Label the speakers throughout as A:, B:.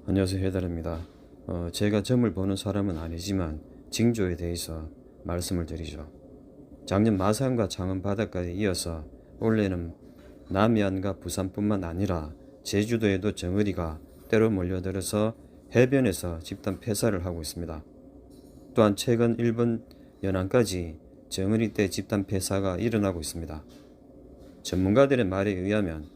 A: 안녕하세요, 해달입니다. 제가 점을 보는 사람은 아니지만 징조에 대해서 말씀을 드리죠. 작년 마산과 창원 바닷가에 이어서 올해는 남해안과 부산뿐만 아니라 제주도에도 정어리가 때로 몰려들어서 해변에서 집단 폐사를 하고 있습니다. 또한 최근 일본 연안까지 정어리떼 집단 폐사가 일어나고 있습니다. 전문가들의 말에 의하면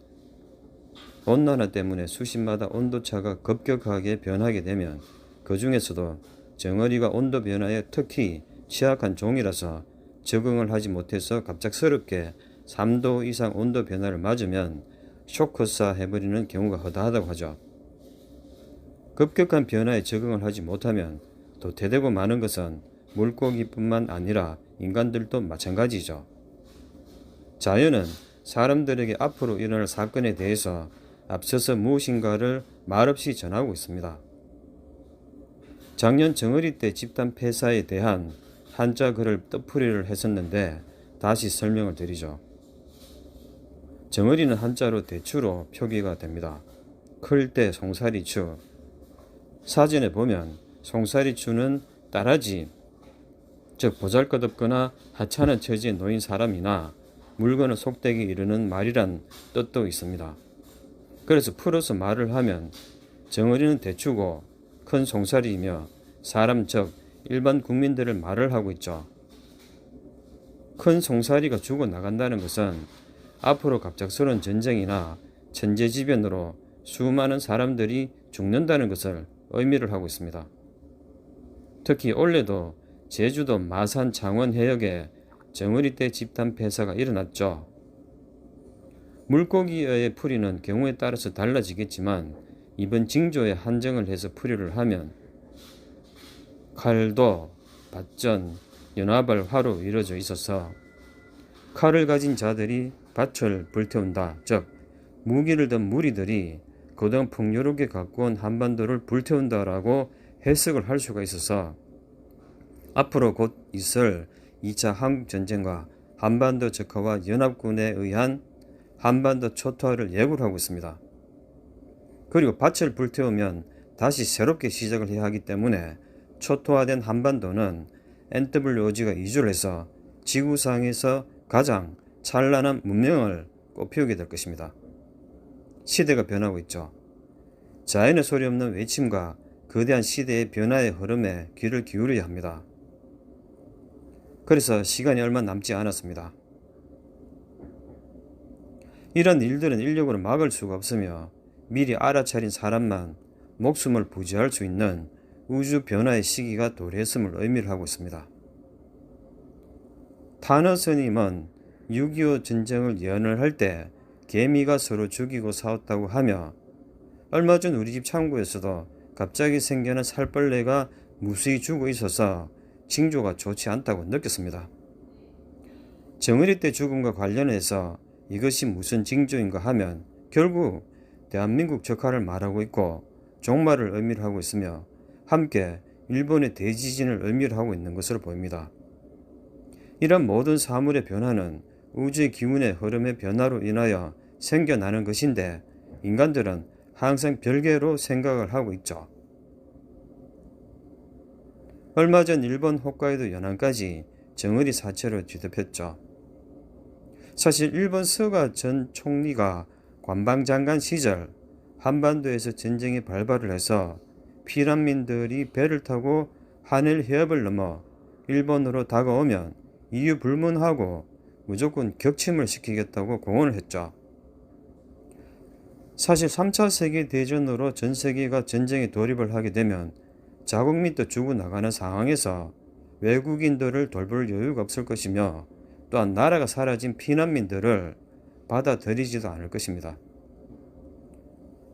A: 온난화 때문에 수심마다 온도차가 급격하게 변하게 되면 그 중에서도 정어리가 온도 변화에 특히 취약한 종이라서 적응을 하지 못해서 갑작스럽게 3도 이상 온도 변화를 맞으면 쇼크사 해버리는 경우가 허다하다고 하죠. 급격한 변화에 적응을 하지 못하면 또 대대고 많은 것은 물고기뿐만 아니라 인간들도 마찬가지죠. 자연은 사람들에게 앞으로 일어날 사건에 대해서 앞서서 무엇인가를 말없이 전하고 있습니다. 작년 정어리떼 집단 폐사에 대한 한자 글을 뜻풀이를 했었는데 다시 설명을 드리죠. 정어리는 한자로 대추로 표기가 됩니다. 클 때 송사리추. 사전에 보면 송사리추는 따라지, 즉 보잘것없거나 하찮은 처지에 놓인 사람이나 물건을 속되게 이르는 말이란 뜻도 있습니다. 그래서 풀어서 말을 하면 정어리는 대추고 큰 송사리이며 사람 즉 일반 국민들을 말을 하고 있죠. 큰 송사리가 죽어나간다는 것은 앞으로 갑작스러운 전쟁이나 천재지변으로 수많은 사람들이 죽는다는 것을 의미를 하고 있습니다. 특히 올해도 제주도 마산 창원 해역에 정어리떼 집단 폐사가 일어났죠. 물고기의 풀이는 경우에 따라서 달라지겠지만 이번 징조에 한정을 해서 풀이를 하면 칼도, 밭전, 연화발, 화로 이루어져 있어서 칼을 가진 자들이 밭을 불태운다. 즉 무기를 든 무리들이 그동안 풍요롭게 갖고 온 한반도를 불태운다라고 해석을 할 수가 있어서 앞으로 곧 있을 2차 한국전쟁과 한반도 적화와 연합군에 의한 한반도 초토화를 예고를 하고 있습니다. 그리고 밭을 불태우면 다시 새롭게 시작을 해야 하기 때문에 초토화된 한반도는 NWOG가 이주를 해서 지구상에서 가장 찬란한 문명을 꽃피우게 될 것입니다. 시대가 변하고 있죠. 자연의 소리 없는 외침과 거대한 시대의 변화의 흐름에 귀를 기울여야 합니다. 그래서 시간이 얼마 남지 않았습니다. 이런 일들은 인력으로 막을 수가 없으며 미리 알아차린 사람만 목숨을 부지할 수 있는 우주 변화의 시기가 도래했음을 의미를 하고 있습니다. 타너 스님은 6.25 전쟁을 예언을 할 때 개미가 서로 죽이고 싸웠다고 하며 얼마 전 우리 집 창고에서도 갑자기 생겨난 살벌레가 무수히 죽어 있어서 징조가 좋지 않다고 느꼈습니다. 정어리떼 죽음과 관련해서 이것이 무슨 징조인가 하면 결국 대한민국 적화를 말하고 있고 종말을 의미를 하고 있으며 함께 일본의 대지진을 의미를 하고 있는 것으로 보입니다. 이런 모든 사물의 변화는 우주의 기운의 흐름의 변화로 인하여 생겨나는 것인데 인간들은 항상 별개로 생각을 하고 있죠. 얼마 전 일본 홋카이도 연안까지 정어리 사체로 뒤덮였죠. 사실 일본 스가 전 총리가 관방장관 시절 한반도에서 전쟁이 발발을 해서 피난민들이 배를 타고 한일 해협을 넘어 일본으로 다가오면 이유 불문하고 무조건 격침을 시키겠다고 공언을 했죠. 사실 3차 세계대전으로 전 세계가 전쟁에 돌입을 하게 되면 자국 밑도 죽어나가는 상황에서 외국인들을 돌볼 여유가 없을 것이며 또한 나라가 사라진 피난민들을 받아들이지도 않을 것입니다.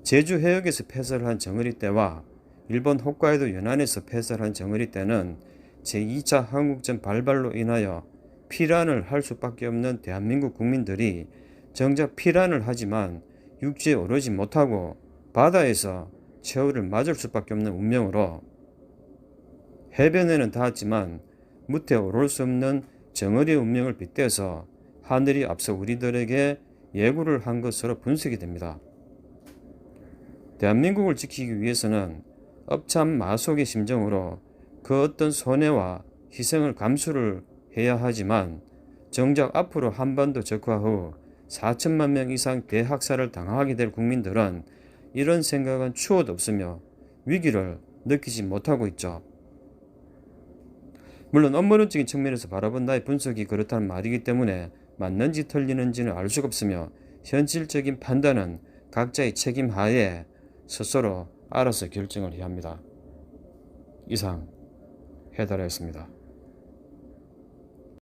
A: 제주 해역에서 폐사를 한 정어리떼와 일본 홋카이도 연안에서 폐사를 한 정어리떼는 제2차 한국전 발발로 인하여 피란을 할 수밖에 없는 대한민국 국민들이 정작 피란을 하지만 육지에 오르지 못하고 바다에서 최후를 맞을 수밖에 없는 운명으로 해변에는 닿았지만 무태 오를 수 없는 정어리의 운명을 빗대서 하늘이 앞서 우리들에게 예고를 한 것으로 분석이 됩니다. 대한민국을 지키기 위해서는 업참마속의 심정으로 그 어떤 손해와 희생을 감수를 해야 하지만 정작 앞으로 한반도 적화 후 4천만 명 이상 대학살을 당하게 될 국민들은 이런 생각은 추호도 없으며 위기를 느끼지 못하고 있죠. 물론 업무론적인 측면에서 바라본 나의 분석이 그렇다는 말이기 때문에 맞는지 틀리는지는 알 수가 없으며 현실적인 판단은 각자의 책임 하에 스스로 알아서 결정을 해야 합니다. 이상 해달하였습니다.